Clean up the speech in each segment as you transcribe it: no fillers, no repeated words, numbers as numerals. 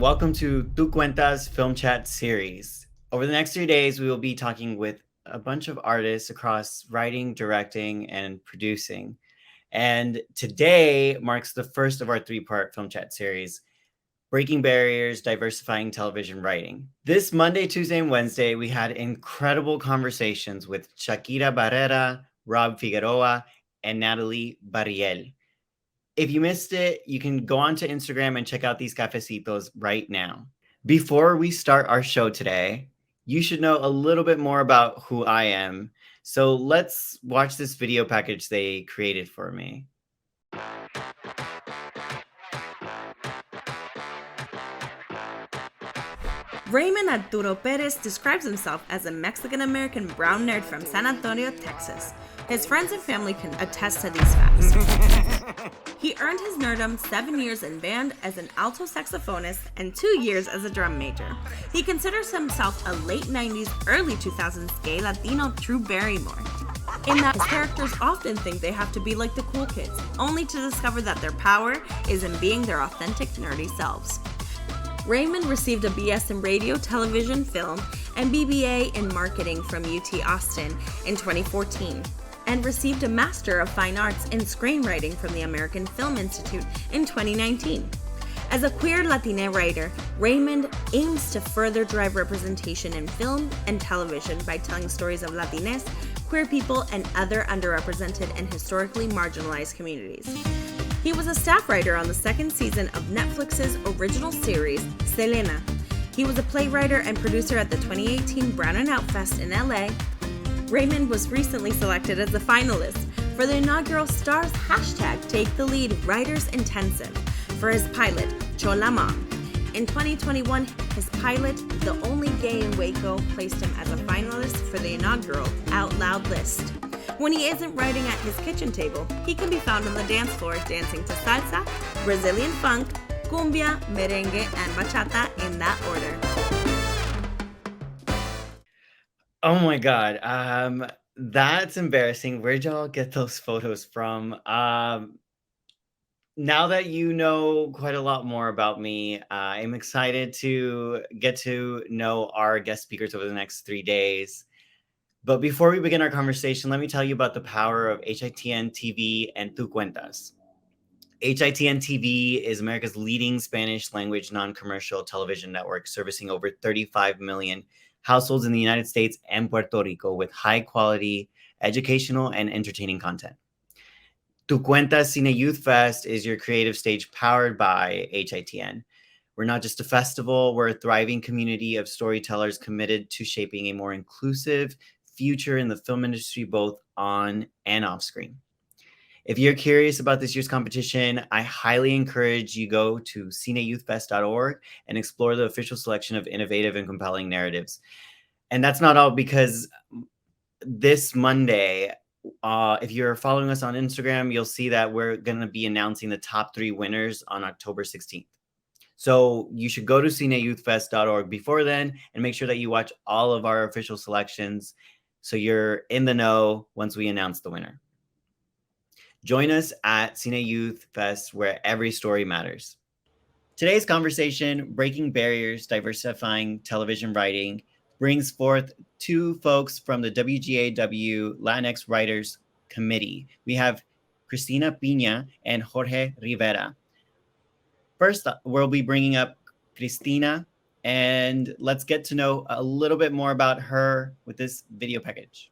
Welcome to Tu Cuentas Film Chat series. Over the next 3 days, we will be talking with a bunch of artists across writing, directing, and producing. And today marks the first of our 3-part film chat series, Breaking Barriers, Diversifying Television Writing. This Monday, Tuesday, and Wednesday, we had incredible conversations with Shakira Barrera, Rob Figueroa, and Natalie Barriel. If you missed it, you can go onto Instagram and check out these cafecitos right now. Before we start our show today, you should know a little bit more about who I am. So let's watch this video package they created for me. Raymond Arturo Perez describes himself as a Mexican-American brown nerd from San Antonio, Texas. His friends and family can attest to these facts. He earned his nerdom 7 years in band as an alto saxophonist and 2 years as a drum major. He considers himself a late 90s, early 2000s gay Latino Drew Barrymore, in that his characters often think they have to be like the cool kids, only to discover that their power is in being their authentic nerdy selves. Raymond received a BS in radio, television, film, and BBA in marketing from UT Austin in 2014, and received a Master of Fine Arts in Screenwriting from the American Film Institute in 2019. As a queer Latina writer, Raymond aims to further drive representation in film and television by telling stories of Latinx, queer people, and other underrepresented and historically marginalized communities. He was a staff writer on the second season of Netflix's original series, Selena. He was a playwright and producer at the 2018 Brown and Out Fest in LA. Raymond was recently selected as a finalist for the inaugural Stars #Take the Lead Writers Intensive for his pilot, Chola Mom. In 2021, his pilot, The Only Gay in Waco, placed him as a finalist for the inaugural Out Loud list. When he isn't writing at his kitchen table, he can be found on the dance floor dancing to salsa, Brazilian funk, cumbia, merengue, and bachata in that order. Oh my God. That's embarrassing. Where'd y'all get those photos from? Now that you know quite a lot more about me, I'm excited to get to know our guest speakers over the next 3 days. But before we begin our conversation, let me tell you about the power of HITN TV and Tu Cuentas. HITN TV is America's leading Spanish language non-commercial television network, servicing over 35 million households in the United States and Puerto Rico with high quality, educational, and entertaining content. Tu Cuentas Cine Youth Fest is your creative stage powered by HITN. We're not just a festival, we're a thriving community of storytellers committed to shaping a more inclusive future in the film industry, both on and off screen. If you're curious about this year's competition, I highly encourage you go to cineyouthfest.org and explore the official selection of innovative and compelling narratives. And that's not all, because this Monday, if you're following us on Instagram, you'll see that we're going to be announcing the top 3 winners on October 16th. So you should go to cineyouthfest.org before then and make sure that you watch all of our official selections so you're in the know once we announce the winner. Join us at Cine Youth Fest, where every story matters. Today's conversation, Breaking Barriers, Diversifying Television Writing, brings forth 2 folks from the WGAW Latinx Writers Committee. We have Christina Piña and Jorge Rivera. First, we'll be bringing up Christina, and let's get to know a little bit more about her with this video package.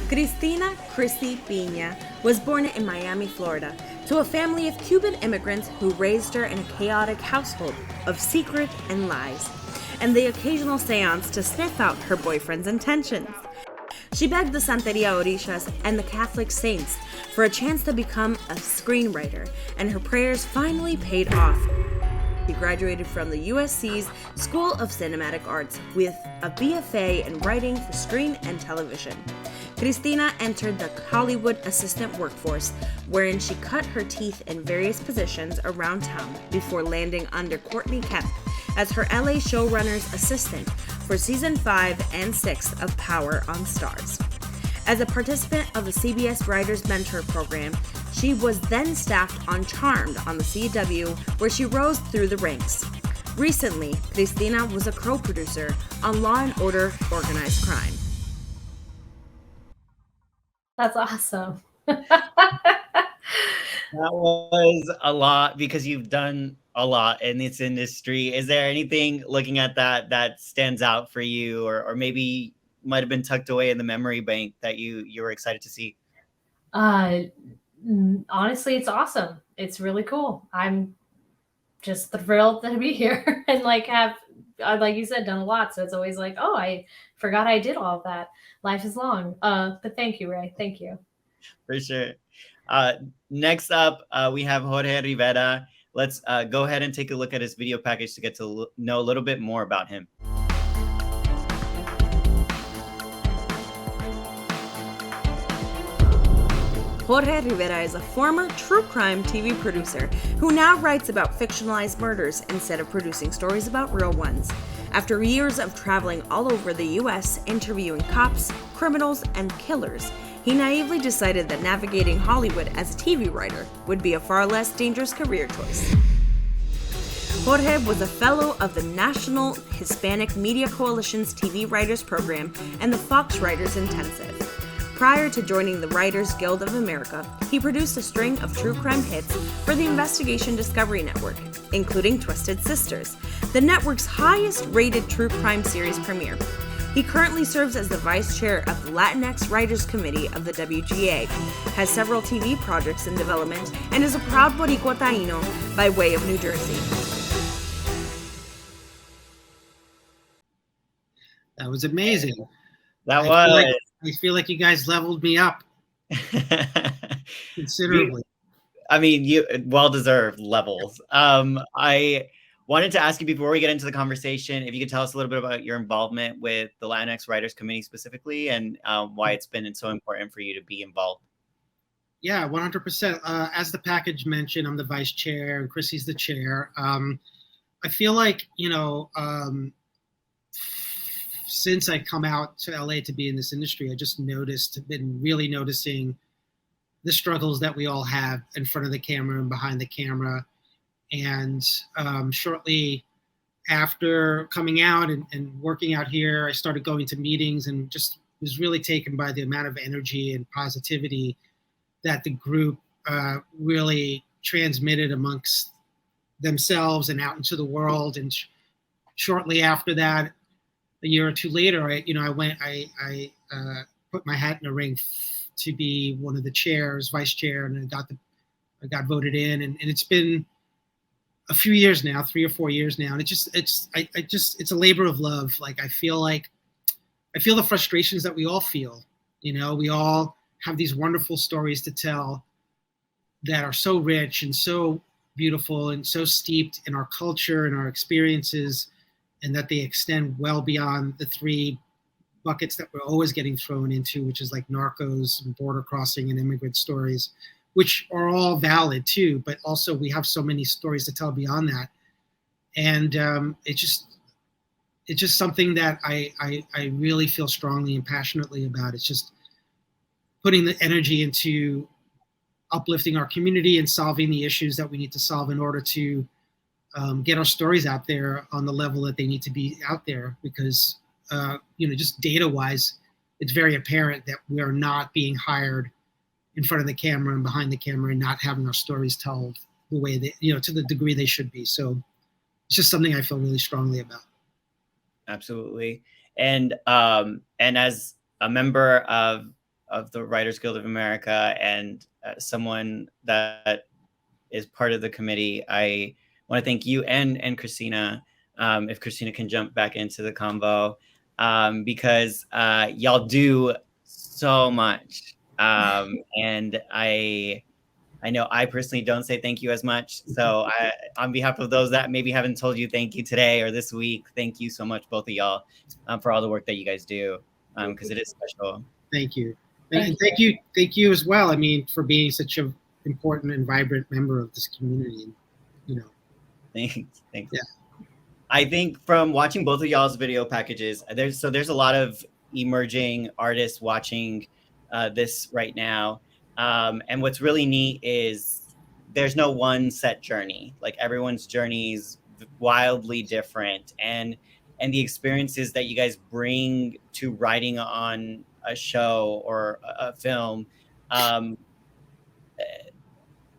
Christina Chrissy Piña was born in Miami, Florida, to a family of Cuban immigrants who raised her in a chaotic household of secret and lies, and the occasional seance to sniff out her boyfriend's intentions. She begged the Santeria Orishas and the Catholic saints for a chance to become a screenwriter, and her prayers finally paid off. She graduated from the USC's School of Cinematic Arts with a BFA in writing for screen and television. Christina entered the Hollywood assistant workforce, wherein she cut her teeth in various positions around town before landing under Courtney Kemp as her LA showrunner's assistant for season 5 and 6 of Power on Stars. As a participant of the CBS Writers Mentor Program, she was then staffed on Charmed on the CW, where she rose through the ranks. Recently, Christina was a co-producer on Law and Order: Organized Crime. That's awesome. That was a lot because you've done a lot in this industry. Is there anything looking at that stands out for you, or maybe might have been tucked away in the memory bank that you were excited to see? Honestly, it's awesome. It's really cool. I'm just thrilled to be here and have, like you said, done a lot. So it's always like, oh, I forgot I did all of that. Life is long. But thank you, Ray. Thank you. For sure. Next up, we have Jorge Rivera. Let's go ahead and take a look at his video package to get to know a little bit more about him. Jorge Rivera is a former true crime TV producer who now writes about fictionalized murders instead of producing stories about real ones. After years of traveling all over the US interviewing cops, criminals, and killers, he naively decided that navigating Hollywood as a TV writer would be a far less dangerous career choice. Jorge was a fellow of the National Hispanic Media Coalition's TV Writers Program and the Fox Writers Intensive. Prior to joining the Writers Guild of America, he produced a string of true crime hits for the Investigation Discovery Network, including Twisted Sisters, the network's highest-rated true crime series premiere. He currently serves as the vice chair of the Latinx Writers Committee of the WGA, has several TV projects in development, and is a proud Boricua Taíno by way of New Jersey. That was amazing. I feel like you guys leveled me up considerably. You well-deserved levels. I wanted to ask you before we get into the conversation, if you could tell us a little bit about your involvement with the Latinx Writers Committee specifically, and why it's been so important for you to be involved. Yeah, 100%. As the package mentioned, I'm the vice chair and Chrissy's the chair. I feel like, since I come out to LA to be in this industry, I just been really noticing the struggles that we all have in front of the camera and behind the camera. And shortly after coming out and working out here, I started going to meetings and just was really taken by the amount of energy and positivity that the group really transmitted amongst themselves and out into the world. And shortly after that, a year or two later, I put my hat in the ring to be one of the chairs, vice chair, and I got voted in, and it's been a few years now, 3 or 4 years now, and it's a labor of love. I feel the frustrations that we all feel. We all have these wonderful stories to tell that are so rich and so beautiful and so steeped in our culture and our experiences, and that they extend well beyond the 3 buckets that we're always getting thrown into, which is like narcos and border crossing and immigrant stories, which are all valid too, but also we have so many stories to tell beyond that. And it's just something that I really feel strongly and passionately about. It's just putting the energy into uplifting our community and solving the issues that we need to solve in order to get our stories out there on the level that they need to be out there, because just data-wise, it's very apparent that we are not being hired in front of the camera and behind the camera and not having our stories told the way they, to the degree they should be. So it's just something I feel really strongly about. Absolutely. And as a member of the Writers Guild of America and someone that is part of the committee, I want to thank you and Christina, if Christina can jump back into the convo, because y'all do so much. And I know I personally don't say thank you as much. So on behalf of those that maybe haven't told you thank you today or this week, thank you so much, both of y'all, for all the work that you guys do, because it is special. Thank you. And thank you as well. For being such an important and vibrant member of this community. Thanks. Yeah. I think from watching both of y'all's video packages, there's a lot of emerging artists watching this right now. And what's really neat is there's no one set journey. Like everyone's journey is wildly different, and the experiences that you guys bring to writing on a show or a film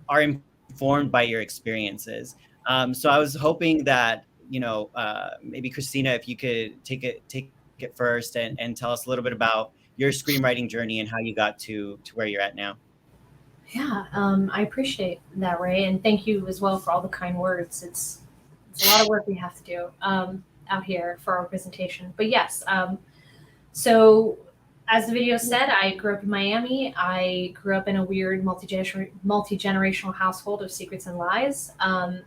are informed by your experiences. So I was hoping that, maybe Christina, if you could take it first and tell us a little bit about your screenwriting journey and how you got to where you're at now. Yeah, I appreciate that, Ray, and thank you as well for all the kind words. It's a lot of work we have to do out here for our presentation. But yes, so as the video said, I grew up in Miami. I grew up in a weird multi-generational household of secrets and lies.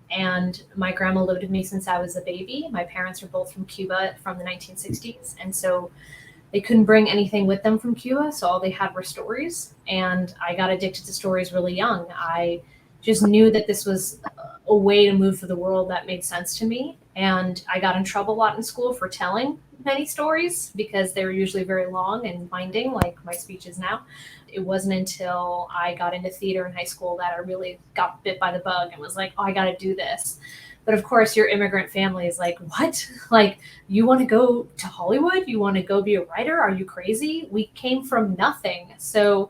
And my grandma lived with me since I was a baby. My parents are both from Cuba from the 1960s. And so they couldn't bring anything with them from Cuba. So all they had were stories. And I got addicted to stories really young. I just knew that this was a way to move through the world that made sense to me. And I got in trouble a lot in school for telling many stories because they were usually very long and winding, like my speeches now. It wasn't until I got into theater in high school that I really got bit by the bug and was like, oh, I got to do this. But of course, your immigrant family is like, what? Like, you want to go to Hollywood? You want to go be a writer? Are you crazy? We came from nothing. So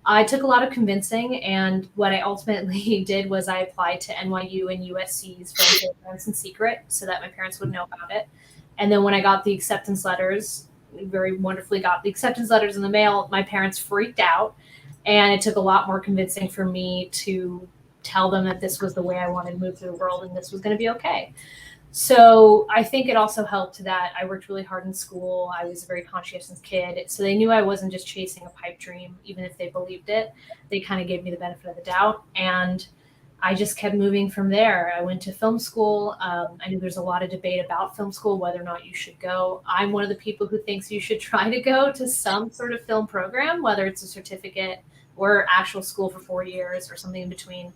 I took a lot of convincing, and what I ultimately did was I applied to NYU and USC's film programs in secret so that my parents would know about it. And then when I got the acceptance letters, very wonderfully got the acceptance letters in the mail, my parents freaked out, and it took a lot more convincing for me to tell them that this was the way I wanted to move through the world and this was going to be okay. So I think it also helped that I worked really hard in school. I was a very conscientious kid. So they knew I wasn't just chasing a pipe dream, even if they believed it. They kind of gave me the benefit of the doubt. And I just kept moving from there. I went to film school. I knew there's a lot of debate about film school, whether or not you should go. I'm one of the people who thinks you should try to go to some sort of film program, whether it's a certificate or actual school for 4 years or something in between.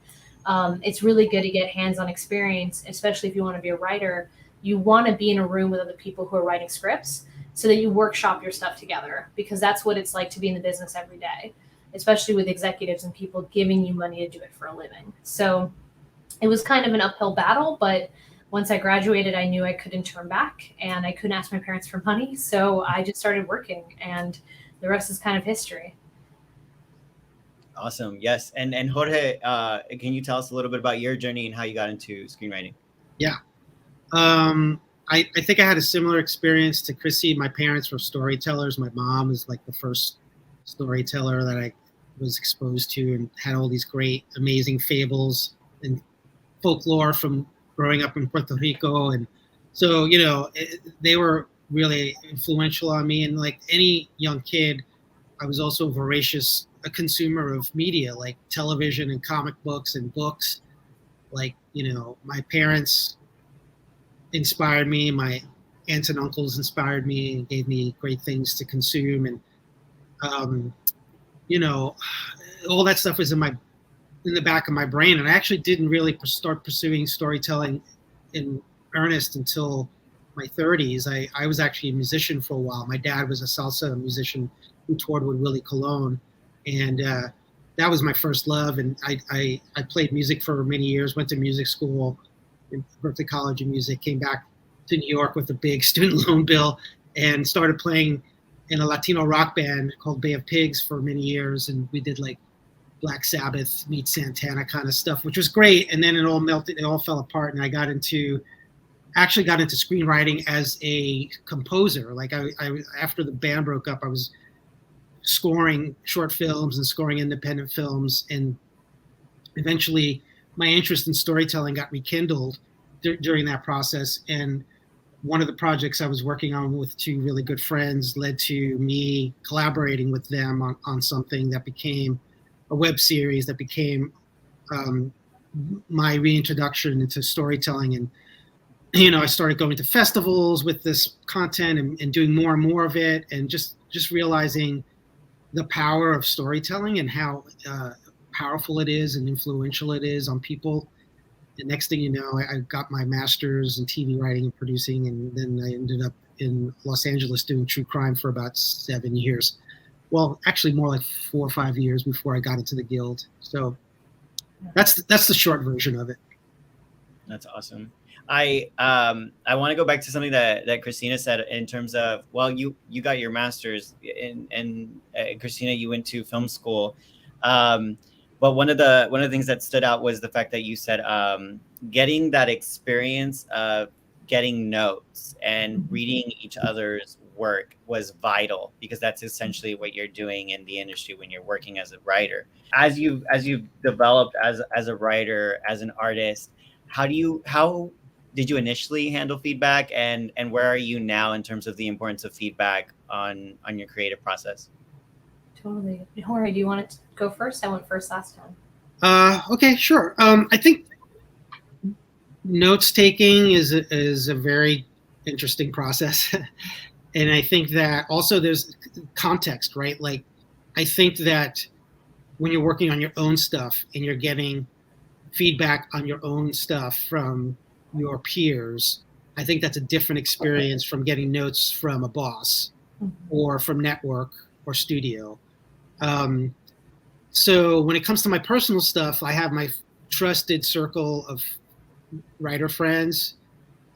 It's really good to get hands-on experience, especially if you want to be a writer. You want to be in a room with other people who are writing scripts so that you workshop your stuff together, because that's what it's like to be in the business every day, especially with executives and people giving you money to do it for a living. So it was kind of an uphill battle, but once I graduated, I knew I couldn't turn back and I couldn't ask my parents for money. So I just started working, and the rest is kind of history. Awesome. Yes. And Jorge, can you tell us a little bit about your journey and how you got into screenwriting? Yeah. I think I had a similar experience to Chrissy. My parents were storytellers. My mom was like the first storyteller that I was exposed to, and had all these great, amazing fables and folklore from growing up in Puerto Rico. And so, they were really influential on me. And like any young kid, I was also a consumer of media, like television and comic books and books. Like, my parents inspired me. My aunts and uncles inspired me and gave me great things to consume. And, all that stuff was in the back of my brain. And I actually didn't really start pursuing storytelling in earnest until my 30s. I was actually a musician for a while. My dad was a salsa musician who toured with Willie Colon. And that was my first love. And I played music for many years, went to music school in Berklee College of Music, came back to New York with a big student loan bill, and started playing in a Latino rock band called Bay of Pigs for many years. And we did like Black Sabbath meets Santana kind of stuff, which was great. And then it all melted, it all fell apart. And I got into screenwriting as a composer. Like I after the band broke up, I was scoring short films and scoring independent films, and eventually my interest in storytelling got rekindled during that process. And one of the projects I was working on with two really good friends led to me collaborating with them on something that became a web series that became my reintroduction into storytelling. And I started going to festivals with this content and doing more and more of it, and just realizing the power of storytelling and how powerful it is and influential it is on people. And next thing you know, I got my master's in TV writing and producing, and then I ended up in Los Angeles doing true crime for about 7 years. well, actually more like 4 or 5 years before I got into the guild. So that's the short version of it. That's awesome. I want to go back to something that Christina said in terms of, well, you got your master's, and Christina, you went to film school, but one of the things that stood out was the fact that you said getting that experience of getting notes and reading each other's work was vital, because that's essentially what you're doing in the industry when you're working as a writer. As you've developed as a writer, as an artist, how did you initially handle feedback, and where are you now in terms of the importance of feedback on your creative process? Totally. Jorge, do you want to go first? I went first last time. Okay, sure. I think notes taking is a very interesting process. And I think that also there's context, right? Like, I think that when you're working on your own stuff and you're getting feedback on your own stuff from your peers, I think that's a different experience from getting notes from a boss or from network or studio. So when it comes to my personal stuff, I have my trusted circle of writer friends,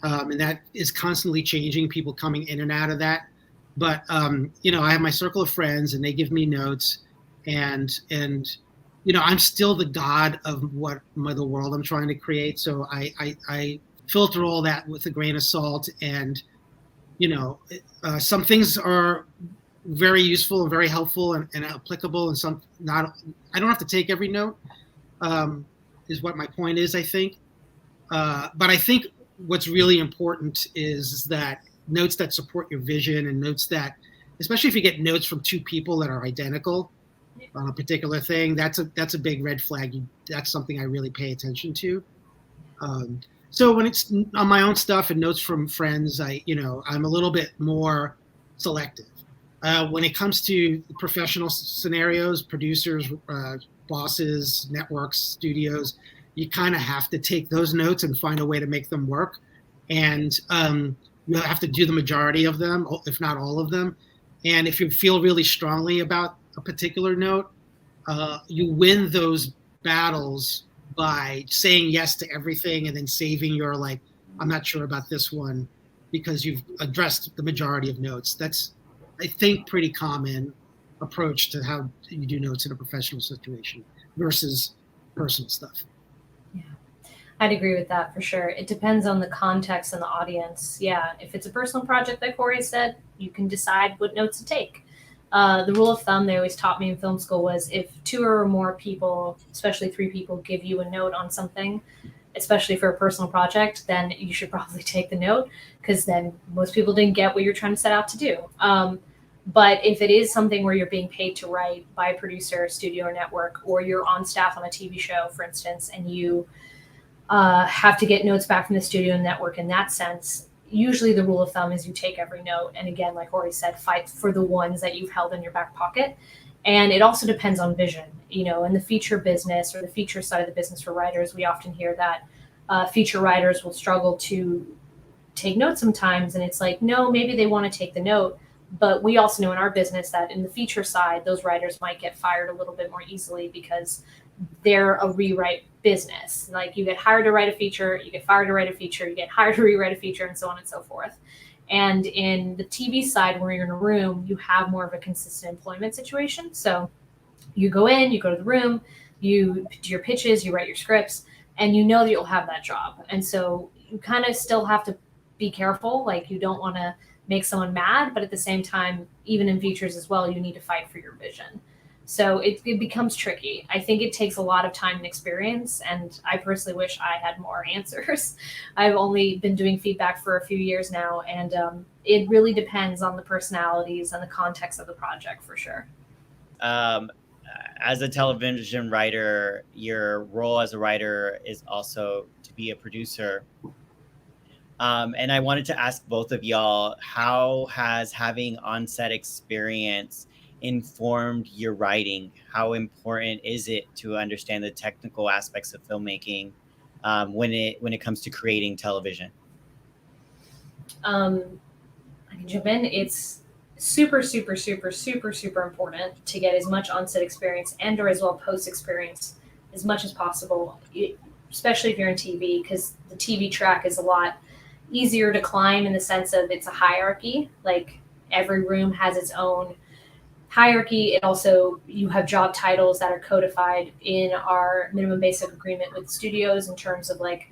and that is constantly changing, people coming in and out of that. But I have my circle of friends, and they give me notes, and I'm still the god of the world I'm trying to create. So I filter all that with a grain of salt, and some things are very useful and very helpful and applicable, and some not. I don't have to take every note, is what my point is, I think. But I think what's really important is that notes that support your vision, and notes that, especially if you get notes from two people that are identical on a particular thing, that's a big red flag. That's something I really pay attention to. So when it's on my own stuff and notes from friends, I'm a little bit more selective. When it comes to professional scenarios, producers, bosses, networks, studios, you kind of have to take those notes and find a way to make them work. And you have to do the majority of them, if not all of them. And if you feel really strongly about a particular note, you win those battles by saying yes to everything and then saving your, like, I'm not sure about this one, because you've addressed the majority of notes. That's, I think, pretty common approach to how you do notes in a professional situation versus personal stuff. Yeah, I'd agree with that for sure. It depends on the context and the audience. Yeah, if it's a personal project, like Jorge said, you can decide what notes to take. The rule of thumb they always taught me in film school was, if 2 or more people, especially 3 people, give you a note on something, especially for a personal project, then you should probably take the note, because then most people didn't get what you're trying to set out to do. But if it is something where you're being paid to write by a producer, studio, or network, or you're on staff on a TV show, for instance, and you have to get notes back from the studio and network in that sense, usually the rule of thumb is you take every note. And again, like Jorge said, fight for the ones that you've held in your back pocket. And it also depends on vision. In the feature business, or the feature side of the business for writers, we often hear that feature writers will struggle to take notes sometimes. And it's like, no, maybe they want to take the note. But we also know in our business that in the feature side, those writers might get fired a little bit more easily, because they're a rewrite business. Like, you get hired to write a feature, you get fired to write a feature, you get hired to rewrite a feature, and so on and so forth. And in the TV side, where you're in a room, you have more of a consistent employment situation. So you go in, you go to the room, you do your pitches, you write your scripts, and you know that you'll have that job. And so you kind of still have to be careful. Like, you don't want to make someone mad, but at the same time, even in features as well, you need to fight for your vision. So it becomes tricky. I think it takes a lot of time and experience, and I personally wish I had more answers. I've only been doing feedback for a few years now, and it really depends on the personalities and the context of the project, for sure. As a television writer, your role as a writer is also to be a producer. And I wanted to ask both of y'all, how has having on-set experience informed your writing? How important is it to understand the technical aspects of filmmaking when it comes to creating television? I can jump in. It's super, super, super, super, super important to get as much on-set experience and or as well post experience as much as possible, especially if you're in TV, because the TV track is a lot easier to climb in the sense of it's a hierarchy. Like every room has its own hierarchy. It also, you have job titles that are codified in our minimum basic agreement with studios in terms of like,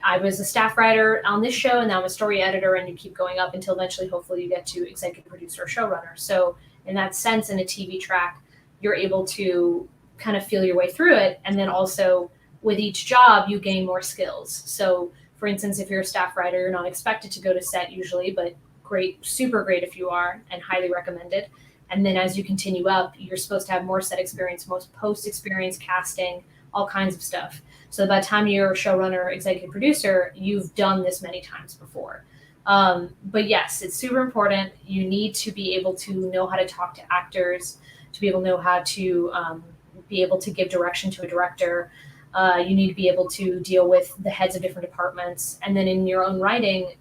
I was a staff writer on this show and now I'm a story editor, and you keep going up until eventually, hopefully, you get to executive producer or showrunner. So in that sense, in a TV track, you're able to kind of feel your way through it. And then also with each job, you gain more skills. So for instance, if you're a staff writer, you're not expected to go to set usually, but great, super great if you are, and highly recommended. And then as you continue up, you're supposed to have more set experience, most post experience, casting, all kinds of stuff. So by the time you're a showrunner, executive producer, you've done this many times before. But yes, it's super important. You need to be able to know how to talk to actors, to be able to know how to be able to give direction to a director. You need to be able to deal with the heads of different departments. And then in your own writing,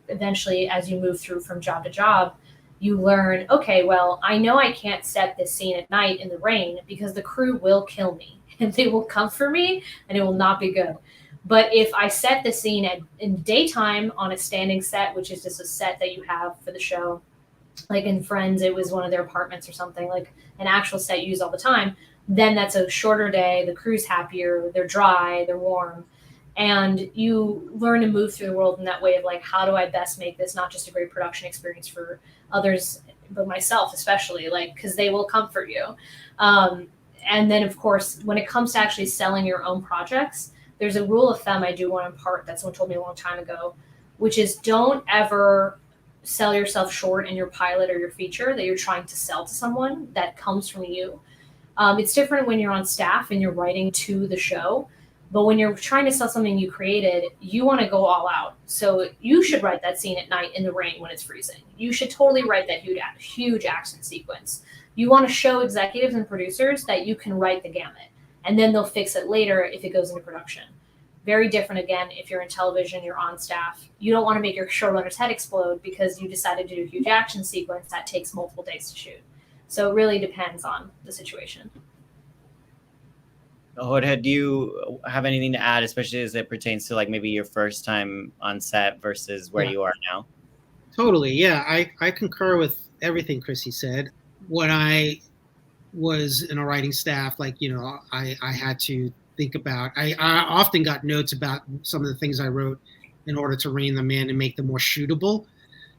eventually, as you move through from job to job, you learn, okay, well, I know I can't set this scene at night in the rain because the crew will kill me and they will come for me and it will not be good. But if I set the scene in daytime on a standing set, which is just a set that you have for the show, like in Friends, it was one of their apartments or something, like an actual set you use all the time, then that's a shorter day. The crew's happier, they're dry, they're warm. And you learn to move through the world in that way of like, how do I best make this not just a great production experience for others, but myself especially, like, because they will comfort you. And then, of course, when it comes to actually selling your own projects, there's a rule of thumb I do want to impart that someone told me a long time ago, which is don't ever sell yourself short in your pilot or your feature that you're trying to sell to someone that comes from you. It's different when you're on staff and you're writing to the show. But when you're trying to sell something you created, you want to go all out. So you should write that scene at night in the rain when it's freezing. You should totally write that huge action sequence. You want to show executives and producers that you can write the gamut, and then they'll fix it later if it goes into production. Very different, again, if you're in television, you're on staff. You don't want to make your showrunner's head explode because you decided to do a huge action sequence that takes multiple days to shoot. So it really depends on the situation. Jorge, do you have anything to add, especially as it pertains to like maybe your first time on set versus where you are now? Totally. Yeah, I concur with everything Chrissy said. When I was in a writing staff, like, you know, I had to think about, I often got notes about some of the things I wrote in order to rein them in and make them more shootable.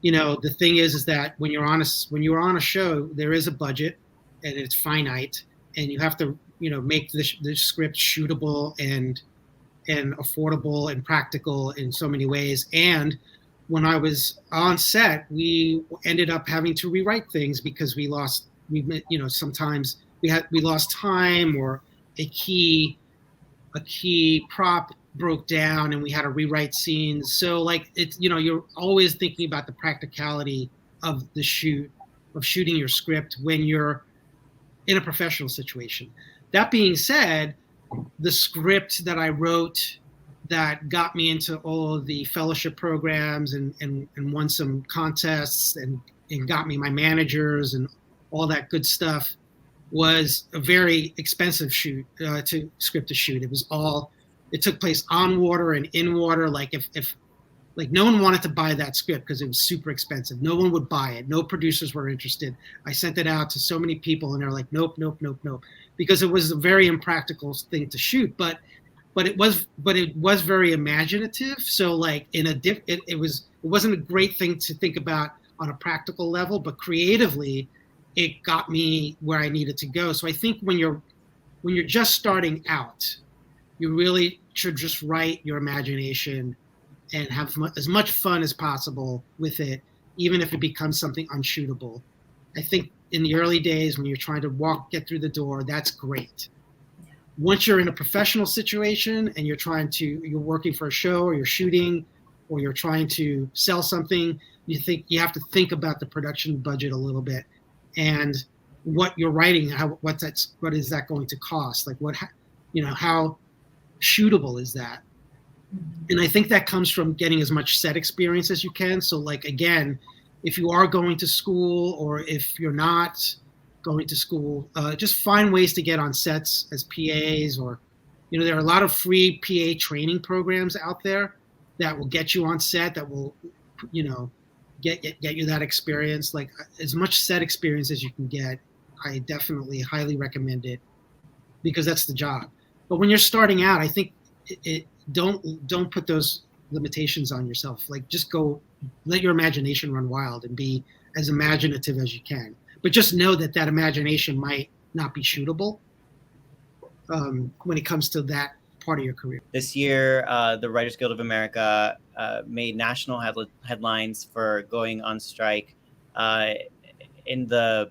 You know, the thing is that when you're on a show, there is a budget and it's finite, and you have to, you know, make the script shootable and affordable and practical in so many ways. And when I was on set, we ended up having to rewrite things because sometimes we lost time, or a key prop broke down and we had to rewrite scenes. So like, it's, you know, you're always thinking about the practicality of shooting your script when you're in a professional situation. That being said, the script that I wrote that got me into all of the fellowship programs and won some contests and got me my managers and all that good stuff was a very expensive script to shoot. It took place on water and in water. Like if no one wanted to buy that script because it was super expensive. No one would buy it. No producers were interested. I sent it out to so many people and they're like, nope, because it was a very impractical thing to shoot. But it was very imaginative. So like it wasn't a great thing to think about on a practical level, but creatively, it got me where I needed to go. So I think when you're just starting out, you really should just write your imagination and have as much fun as possible with it, even if it becomes something unshootable. I think in the early days when you're trying to get through the door, that's great. Once you're in a professional situation and you're working for a show or you're shooting or you're trying to sell something, you have to think about the production budget a little bit and what you're writing, what is that going to cost? Like how shootable is that? And I think that comes from getting as much set experience as you can. So like, again, if you are going to school or if you're not going to school, just find ways to get on sets as PAs, or, there are a lot of free PA training programs out there that will get you on set, that will, get you that experience. Like, as much set experience as you can get, I definitely highly recommend it, because that's the job. But when you're starting out, I think don't put those limitations on yourself. Like, just go, let your imagination run wild and be as imaginative as you can. But just know that imagination might not be shootable when it comes to that part of your career. This year, the Writers Guild of America made national headlines for going on strike in the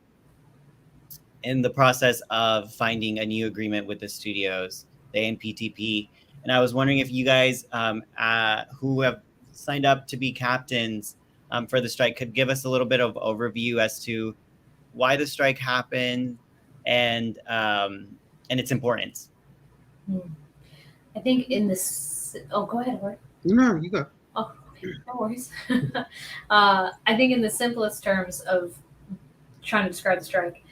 process of finding a new agreement with the studios, the ANPTP. And I was wondering if you guys who have signed up to be captains for the strike could give us a little bit of overview as to why the strike happened and its importance. I think in this, go ahead, Howard. No, you go. Oh, okay, no worries. I think in the simplest terms of trying to describe the strike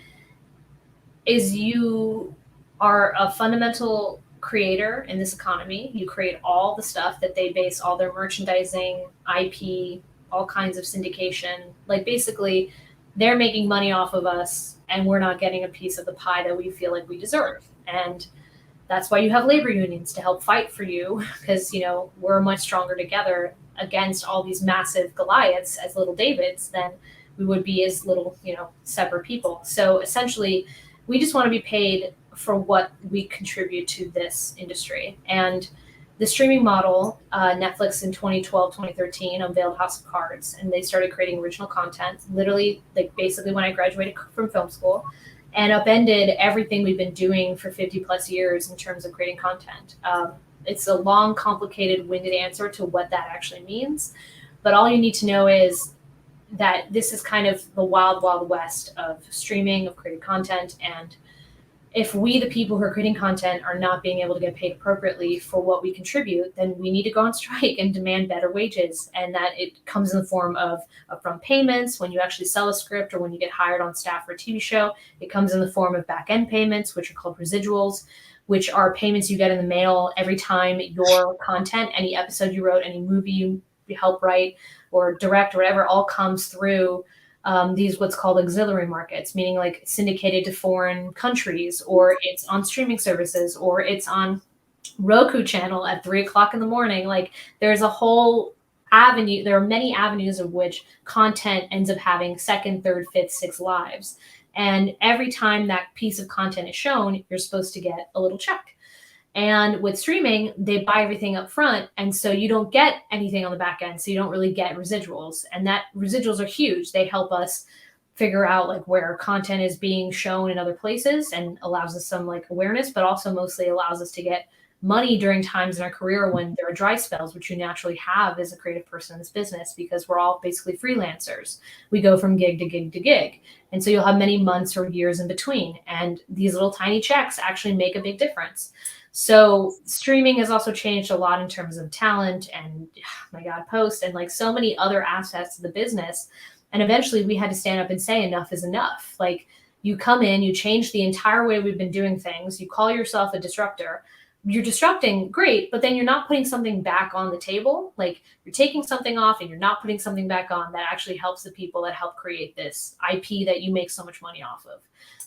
is you are a fundamental creator in this economy. You create all the stuff that they base all their merchandising, IP, all kinds of syndication. Like, basically, they're making money off of us, and we're not getting a piece of the pie that we feel like we deserve. And that's why you have labor unions to help fight for you, because, we're much stronger together against all these massive Goliaths as little Davids than we would be as little, separate people. So essentially, we just want to be paid for what we contribute to this industry. And the streaming model, Netflix in 2012, 2013 unveiled House of Cards, and they started creating original content, literally, like, basically when I graduated from film school, and upended everything we've been doing for 50 plus years in terms of creating content. It's a long, complicated, winded answer to what that actually means. But all you need to know is that this is kind of the wild, wild west of streaming, of creating content. And if we, the people who are creating content, are not being able to get paid appropriately for what we contribute, then we need to go on strike and demand better wages. And that it comes in the form of upfront payments when you actually sell a script or when you get hired on staff for a TV show. It comes in the form of back-end payments, which are called residuals, which are payments you get in the mail every time your content, any episode you wrote, any movie you help write or direct or whatever, all comes through these what's called auxiliary markets, meaning like syndicated to foreign countries, or it's on streaming services, or it's on Roku channel at 3:00 in the morning. Like, there's a whole avenue. There are many avenues of which content ends up having second, third, fifth, sixth lives. And every time that piece of content is shown, you're supposed to get a little check. And with streaming, they buy everything up front. And so you don't get anything on the back end. So you don't really get residuals. And that residuals are huge. They help us figure out like where content is being shown in other places and allows us some like awareness, but also mostly allows us to get money during times in our career when there are dry spells, which you naturally have as a creative person in this business, because we're all basically freelancers. We go from gig to gig to gig. And so you'll have many months or years in between. And these little tiny checks actually make a big difference. So streaming has also changed a lot in terms of talent and, oh my God, post and like so many other aspects of the business. And eventually we had to stand up and say enough is enough. Like, you come in, you change the entire way we've been doing things. You call yourself a disruptor. You're disrupting, great, but then you're not putting something back on the table. Like, you're taking something off and you're not putting something back on that actually helps the people that help create this IP that you make so much money off of.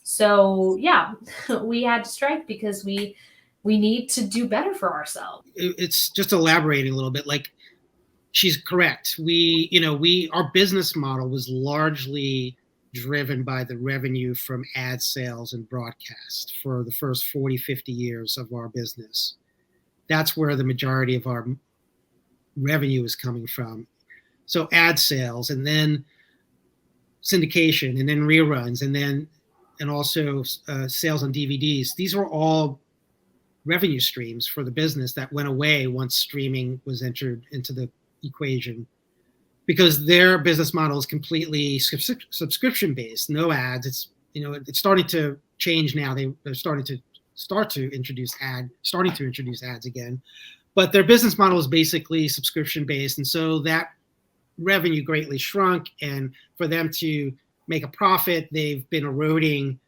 So yeah, we had to strike because we need to do better for ourselves. It's just elaborating a little bit. Like, she's correct. Our business model was largely driven by the revenue from ad sales and broadcast for the first 40, 50 years of our business. That's where the majority of our revenue is coming from. So ad sales, and then syndication, and then reruns, and also sales on DVDs. These were all revenue streams for the business that went away once streaming was entered into the equation, because their business model is completely subscription based, no ads. It's starting to change now. They're starting to introduce ads again, but their business model is basically subscription based, and so that revenue greatly shrunk, and for them to make a profit, they've been eroding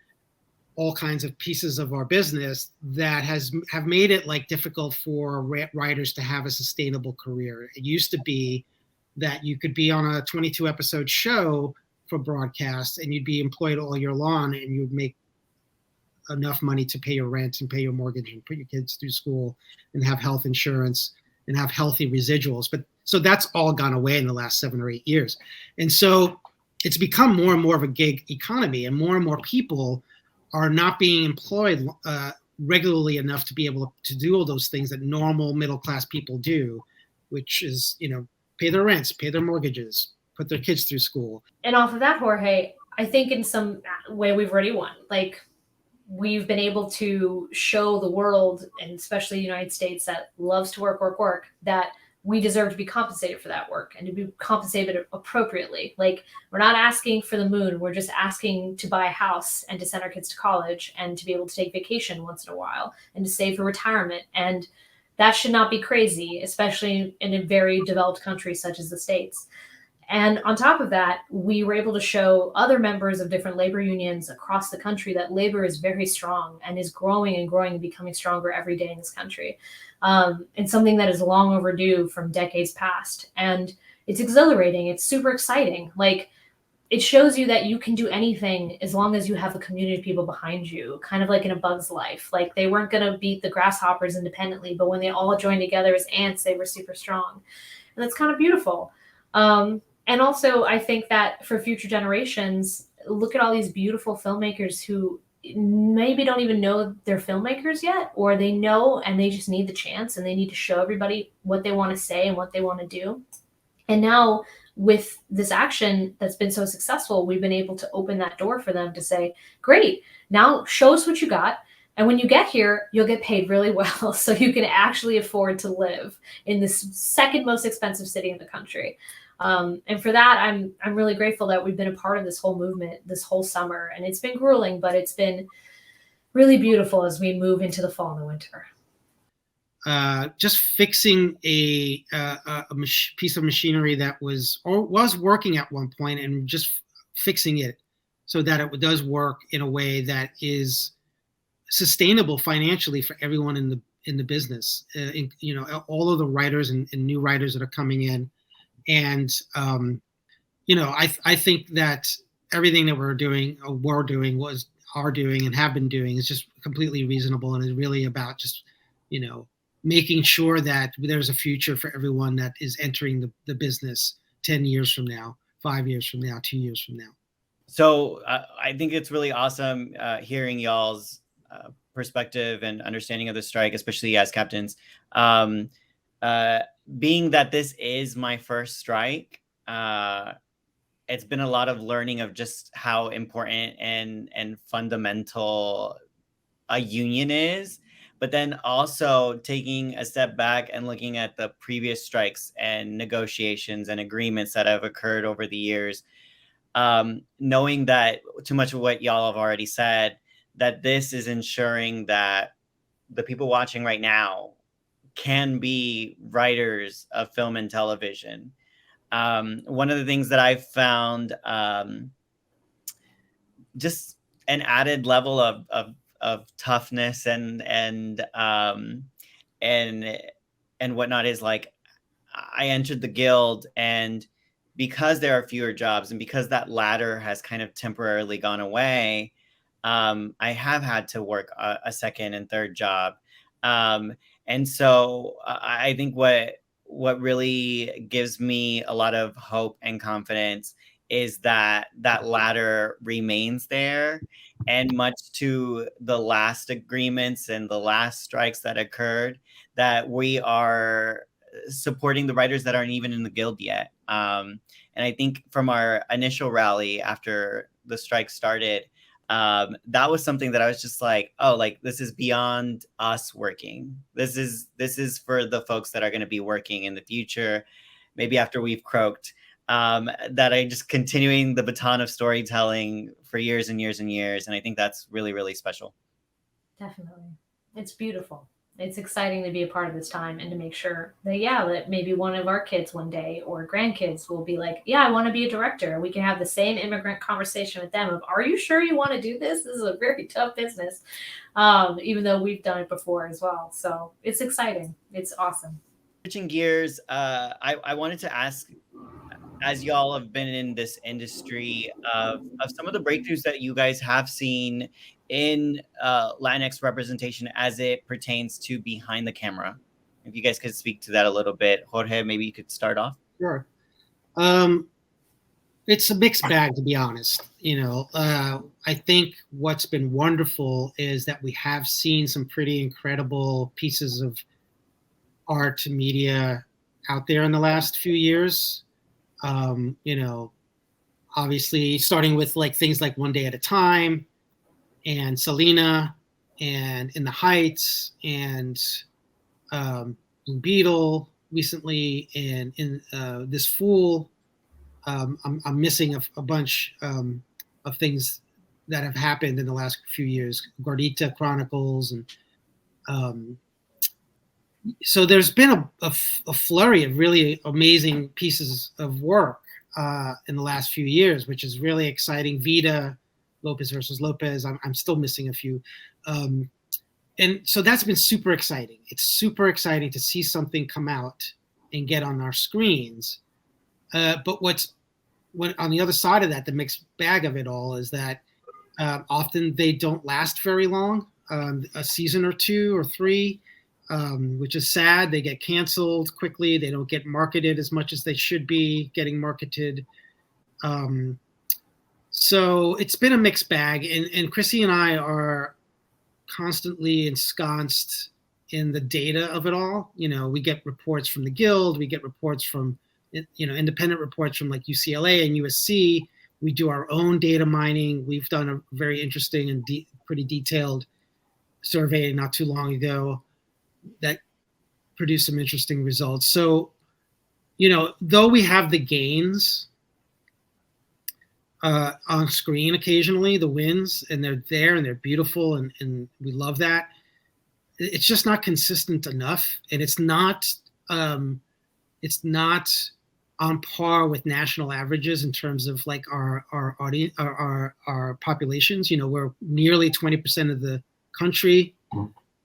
all kinds of pieces of our business that have made it like difficult for writers to have a sustainable career. It used to be that you could be on a 22 episode show for broadcast and you'd be employed all year long and you'd make enough money to pay your rent and pay your mortgage and put your kids through school and have health insurance and have healthy residuals. But so that's all gone away in the last 7 or 8 years. And so it's become more and more of a gig economy, and more people are not being employed regularly enough to be able to do all those things that normal middle-class people do, which is, pay their rents, pay their mortgages, put their kids through school. And off of that, Jorge, I think in some way we've already won. Like, we've been able to show the world, and especially the United States that loves to work, that we deserve to be compensated for that work and to be compensated appropriately. Like, we're not asking for the moon. We're just asking to buy a house and to send our kids to college and to be able to take vacation once in a while and to save for retirement. And that should not be crazy, especially in a very developed country such as the States. And on top of that, we were able to show other members of different labor unions across the country that labor is very strong and is growing and becoming stronger every day in this country. And something that is long overdue from decades past. And it's exhilarating. It's super exciting. Like, it shows you that you can do anything as long as you have a community of people behind you, kind of like in A Bug's Life. Like, they weren't going to beat the grasshoppers independently, but when they all joined together as ants, they were super strong. And that's kind of beautiful. And also, I think that for future generations, look at all these beautiful filmmakers who maybe don't even know they're filmmakers yet, or they know and they just need the chance and they need to show everybody what they want to say and what they want to do. And now with this action that's been so successful, we've been able to open that door for them to say, great, now show us what you got. And when you get here, you'll get paid really well so you can actually afford to live in this second most expensive city in the country. And for that, I'm really grateful that we've been a part of this whole movement this whole summer. And it's been grueling, but it's been really beautiful as we move into the fall and the winter. Just fixing a piece of machinery that was working at one point, and just fixing it so that it does work in a way that is sustainable financially for everyone in the business. All of the writers and new writers that are coming in. And, I think that everything that are doing and have been doing is just completely reasonable, and is really about just, making sure that there's a future for everyone that is entering the business 10 years from now, 5 years from now, 2 years from now. So I think it's really awesome hearing y'all's perspective and understanding of the strike, especially as captains. Being that this is my first strike, it's been a lot of learning of just how important and fundamental a union is, but then also taking a step back and looking at the previous strikes and negotiations and agreements that have occurred over the years, knowing that too much of what y'all have already said, that this is ensuring that the people watching right now can be writers of film and television. One of the things that I've found, just an added level of toughness and whatnot, is like, I entered the guild, and because there are fewer jobs and because that ladder has kind of temporarily gone away, I have had to work a second and third job. And so I think what really gives me a lot of hope and confidence is that that ladder remains there. And much to the last agreements and the last strikes that occurred, that we are supporting the writers that aren't even in the guild yet. And I think from our initial rally after the strike started, that was something that I was just like, oh, like, this is beyond us working. This is for the folks that are going to be working in the future, maybe after we've croaked, that are just continuing the baton of storytelling for years and years and years. And I think that's really, really special. Definitely. It's beautiful. It's exciting to be a part of this time and to make sure that, yeah, that maybe one of our kids one day or grandkids will be like, yeah, I want to be a director. We can have the same immigrant conversation with them of, are you sure you want to do this? This is a very tough business, even though we've done it before as well. So it's exciting. It's awesome. Switching gears, I wanted to ask, as y'all have been in this industry, of some of the breakthroughs that you guys have seen in Latinx representation as it pertains to behind the camera. If you guys could speak to that a little bit. Jorge, maybe you could start off. Sure. It's a mixed bag, to be honest. I think what's been wonderful is that we have seen some pretty incredible pieces of art media out there in the last few years. Obviously starting with like things like One Day at a Time and Selena and In the Heights and Blue Beetle recently, and in This Fool. I'm missing a bunch of things that have happened in the last few years. Gordita Chronicles, and so there's been a flurry of really amazing pieces of work in the last few years, which is really exciting. Vida, Lopez versus Lopez. I'm still missing a few. And so that's been super exciting. It's super exciting to see something come out and get on our screens. But what on the other side of that, the mixed bag of it all, is that often they don't last very long, a season or two or three, which is sad. They get canceled quickly. They don't get marketed as much as they should be getting marketed. So it's been a mixed bag. And Chrissy and I are constantly ensconced in the data of it all. We get reports from the Guild. We get reports from, independent reports from like UCLA and USC. We do our own data mining. We've done a very interesting and pretty detailed survey not too long ago that produced some interesting results. So, though we have the gains on screen occasionally, the wins, and they're there and they're beautiful, and we love that, it's just not consistent enough, and it's not on par with national averages in terms of like our audience, our populations. We're nearly 20% of the country,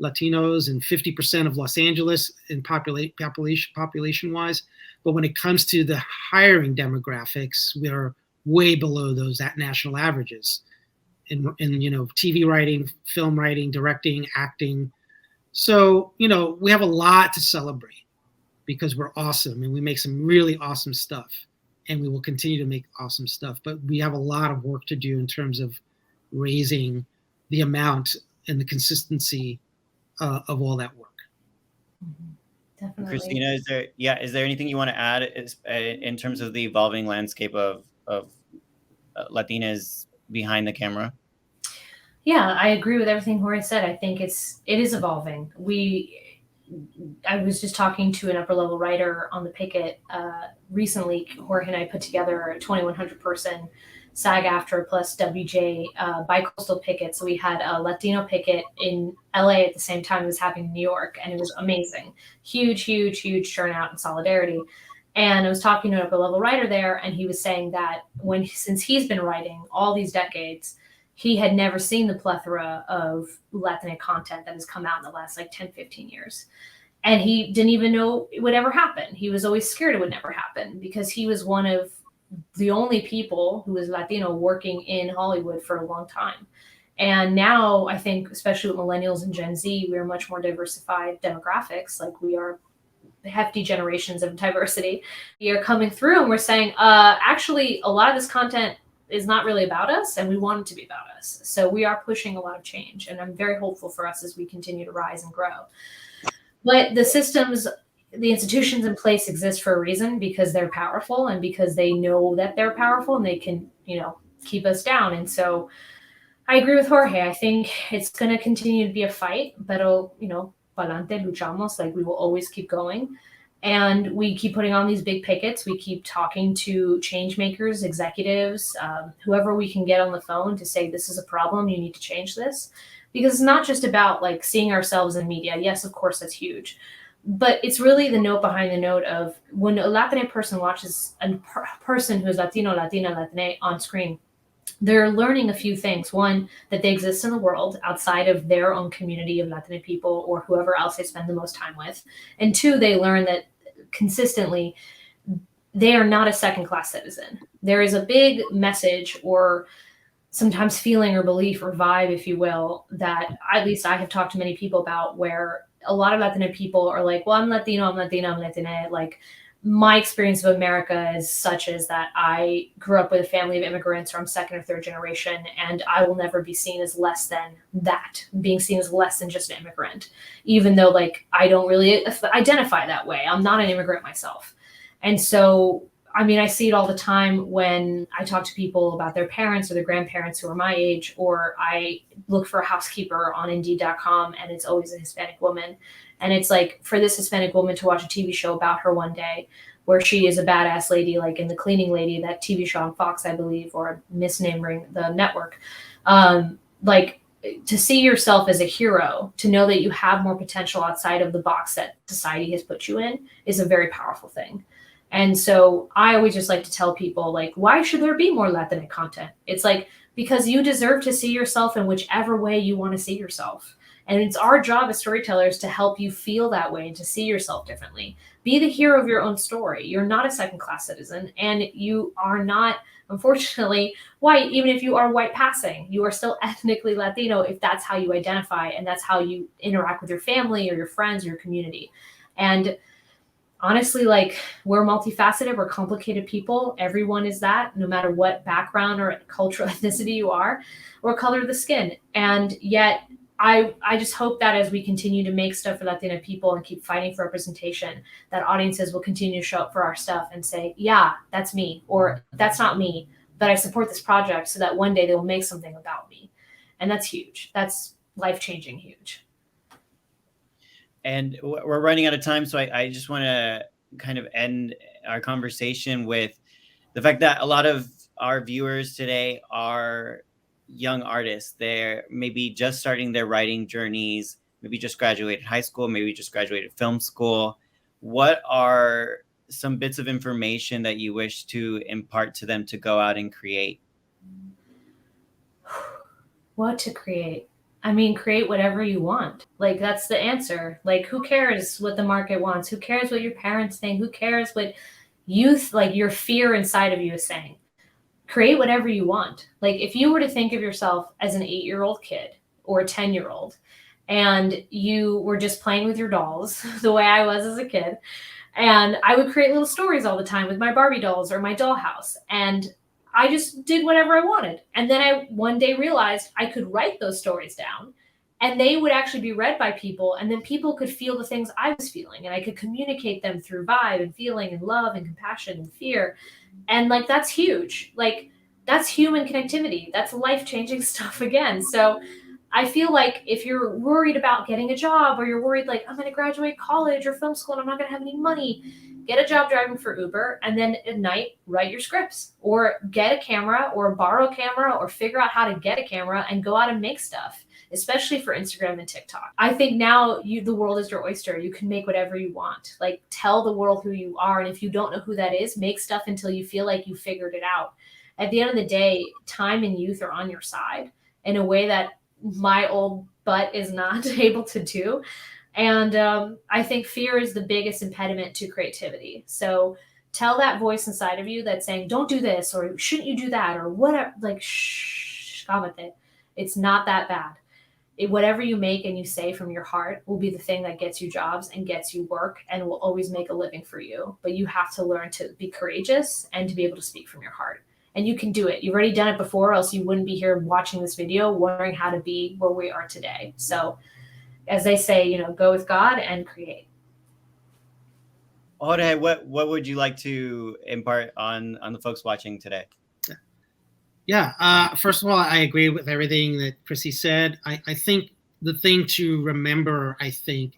Latinos, and 50% of Los Angeles in population wise. But when it comes to the hiring demographics, we're way below those national averages in TV writing, film writing, directing, acting. So, we have a lot to celebrate because we're awesome and we make some really awesome stuff, and we will continue to make awesome stuff. But we have a lot of work to do in terms of raising the amount and the consistency of all that work. Definitely. Christina, is there anything you want to add in terms of the evolving landscape of Latinas behind the camera? Yeah, I agree with everything Jorge said. I think it is evolving. I was just talking to an upper level writer on the picket recently. Jorge and I put together a 2,100 person SAG-AFTRA plus WJ bi-coastal picket. So we had a Latino picket in LA at the same time it was happening in New York, and it was amazing. Huge, huge, huge turnout and solidarity. And I was talking to an upper level writer there, and he was saying that since he's been writing all these decades, he had never seen the plethora of Latinx content that has come out in the last 10, 15 years. And he didn't even know it would ever happen. He was always scared it would never happen because he was one of the only people who was Latino working in Hollywood for a long time. And now I think, especially with millennials and Gen Z, we are much more diversified demographics. We are hefty generations of diversity. We are coming through and we're saying, actually, a lot of this content is not really about us, and we want it to be about us. So we are pushing a lot of change, and I'm very hopeful for us as we continue to rise and grow. But the systems, the institutions in place exist for a reason, because they're powerful and because they know that they're powerful and they can, keep us down. And so I agree with Jorge. I think it's going to continue to be a fight, but pa'lante luchamos, we will always keep going. And we keep putting on these big pickets. We keep talking to change makers, executives, whoever we can get on the phone to say, this is a problem, you need to change this. because it's not just about like seeing ourselves in media. Yes, of course, that's huge. But it's really the note behind the note of when a Latina person watches a person who's Latino, Latina, Latina on screen, they're learning a few things. One, that they exist in the world outside of their own community of Latina people or whoever else they spend the most time with. And two, they learn that consistently they are not a second-class citizen. There is a big message or sometimes feeling or belief or vibe, if you will, that at least I have talked to many people about, where a lot of Latina people are like, well, I'm Latino, I'm Latina, I'm Latina. Like, my experience of America is such as that I grew up with a family of immigrants, or I'm second or third generation, and I will never be seen as less than that, being seen as less than just an immigrant, even though like I don't really identify that way. I'm not an immigrant myself. And so, I mean, I see it all the time when I talk to people about their parents or their grandparents who are my age, or I look for a housekeeper on Indeed.com and it's always a Hispanic woman. And it's like, for this Hispanic woman to watch a TV show about her one day, where she is a badass lady, like in The Cleaning Lady, that TV show on Fox, I believe, or misnaming the network. Like, to see yourself as a hero, to know that you have more potential outside of the box that society has put you in, is a very powerful thing. And so I always just like to tell people, like, why should there be more Latinx content? It's like, because you deserve to see yourself in whichever way you want to see yourself. And it's our job as storytellers to help you feel that way and to see yourself differently. Be the hero of your own story. You're not a second-class citizen, and you are not, unfortunately, white. Even if you are white passing, you are still ethnically Latino if that's how you identify and that's how you interact with your family or your friends or your community. And honestly, like, we're multifaceted, we're complicated people. Everyone is that, no matter what background or cultural ethnicity you are, or color of the skin. And yet, I just hope that as we continue to make stuff for Latina people and keep fighting for representation, that audiences will continue to show up for our stuff and say, yeah, that's me, or that's not me, but I support this project, so that one day they'll make something about me. And that's huge. That's life-changing huge. And we're running out of time, so I just want to kind of end our conversation with the fact that a lot of our viewers today are young artists. They're maybe just starting their writing journeys, maybe just graduated high school, maybe just graduated film school. What are some bits of information that you wish to impart to them to go out and create? What to create? I mean, create whatever you want. Like, that's the answer. Like, who cares what the market wants? Who cares what your parents think? Who cares what youth, like your fear inside of you, is saying? Create whatever you want. Like, if you were to think of yourself as an 8-year-old kid or a 10-year-old, and you were just playing with your dolls the way I was as a kid, and I would create little stories all the time with my Barbie dolls or my dollhouse, and I just did whatever I wanted. And then I one day realized I could write those stories down, and they would actually be read by people, and then people could feel the things I was feeling, and I could communicate them through vibe and feeling and love and compassion and fear. And like, that's huge. Like, that's human connectivity. That's life-changing stuff again. So I feel like if you're worried about getting a job, or you're worried like, I'm going to graduate college or film school and I'm not going to have any money, get a job driving for Uber, and then at night write your scripts, or get a camera, or borrow a camera, or figure out how to get a camera and go out and make stuff, especially for Instagram and TikTok. I think now the world is your oyster. You can make whatever you want. Like, tell the world who you are. And if you don't know who that is, make stuff until you feel like you figured it out. At the end of the day, time and youth are on your side in a way that my old butt is not able to do. And I think fear is the biggest impediment to creativity. So tell that voice inside of you that's saying, don't do this, or shouldn't you do that, or whatever, like, shh, cámate. It's not that bad. Whatever you make and you say from your heart will be the thing that gets you jobs and gets you work and will always make a living for you. But you have to learn to be courageous and to be able to speak from your heart. And you can do it. You've already done it before, else you wouldn't be here watching this video, wondering how to be where we are today. So as they say, go with God and create. Jorge, what would you like to impart on the folks watching today? Yeah. First of all, I agree with everything that Chrissy said. I think the thing to remember,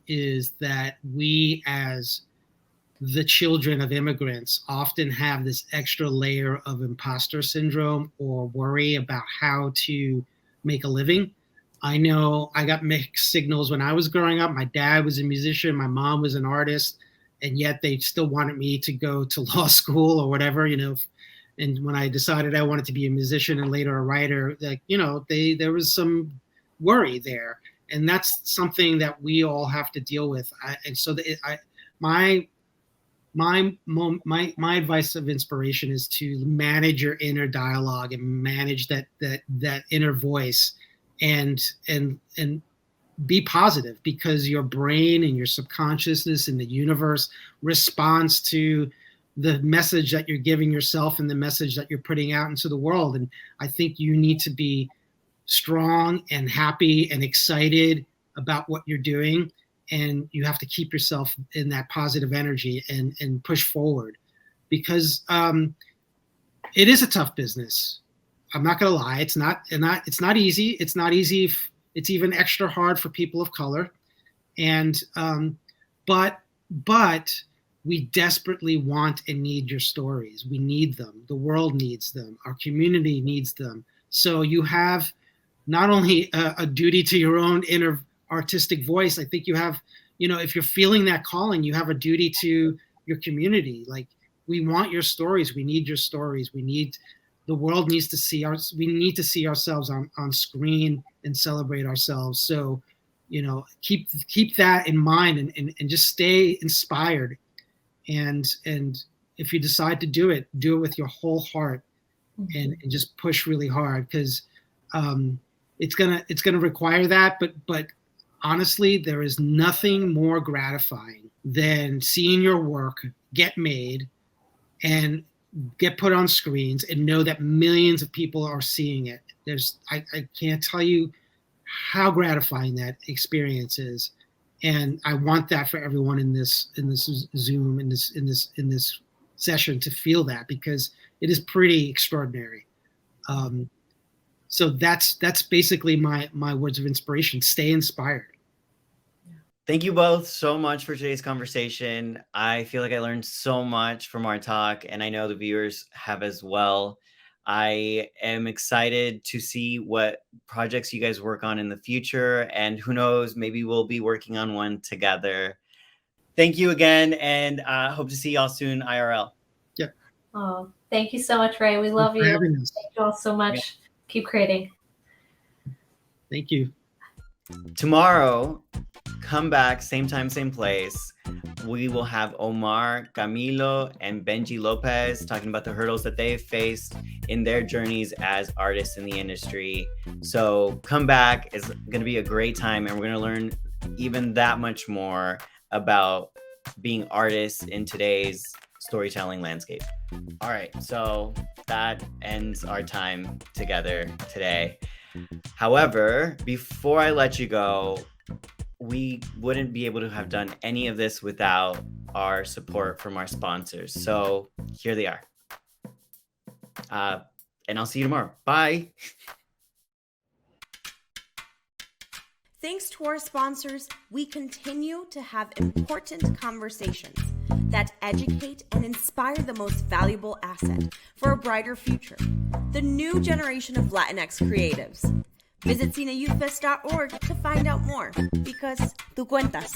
is that we as the children of immigrants often have this extra layer of imposter syndrome or worry about how to make a living. I know I got mixed signals when I was growing up. My dad was a musician, my mom was an artist, and yet they still wanted me to go to law school or whatever, And when I decided I wanted to be a musician and later a writer, there was some worry there, and that's something that we all have to deal with. My advice of inspiration is to manage your inner dialogue and manage that inner voice, and be positive, because your brain and your subconsciousness and the universe responds to the message that you're giving yourself and the message that you're putting out into the world. And I think you need to be strong and happy and excited about what you're doing. And you have to keep yourself in that positive energy and push forward, because it is a tough business. I'm not going to lie. It's not easy. It's not easy. It's even extra hard for people of color. And, but we desperately want and need your stories. We need them. The world needs them. Our community needs them. So you have not only a duty to your own inner artistic voice. I think you have, if you're feeling that calling, you have a duty to your community. Like, we want your stories. We need your stories. The world needs to see we need to see ourselves on screen and celebrate ourselves. So, keep that in mind and just stay inspired. And if you decide to do it with your whole heart, and just push really hard, because it's gonna require that. But honestly, there is nothing more gratifying than seeing your work get made and get put on screens and know that millions of people are seeing it. I can't tell you how gratifying that experience is. And I want that for everyone in this Zoom, in this session, to feel that, because it is pretty extraordinary. So that's basically my words of inspiration. Stay inspired. Thank you both so much for today's conversation. I feel like I learned so much from our talk, and I know the viewers have as well. I am excited to see what projects you guys work on in the future, and who knows, maybe we'll be working on one together. Thank you again, and hope to see y'all soon IRL. Yeah. Oh, thank you so much, Ray. We love you. Thank you all so much. Yeah. Keep creating. Thank you. Tomorrow, come back, same time, same place. We will have Omar, Camilo, and Benji Lopez talking about the hurdles that they've faced in their journeys as artists in the industry. So come back. It's going to be a great time, and we're going to learn even that much more about being artists in today's storytelling landscape. All right, so that ends our time together today. However, before I let you go, we wouldn't be able to have done any of this without our support from our sponsors. So here they are. And I'll see you tomorrow. Bye. Thanks to our sponsors, we continue to have important conversations that educate and inspire the most valuable asset for a brighter future, the new generation of Latinx creatives. Visit cineyouthfest.org to find out more, because tú cuentas.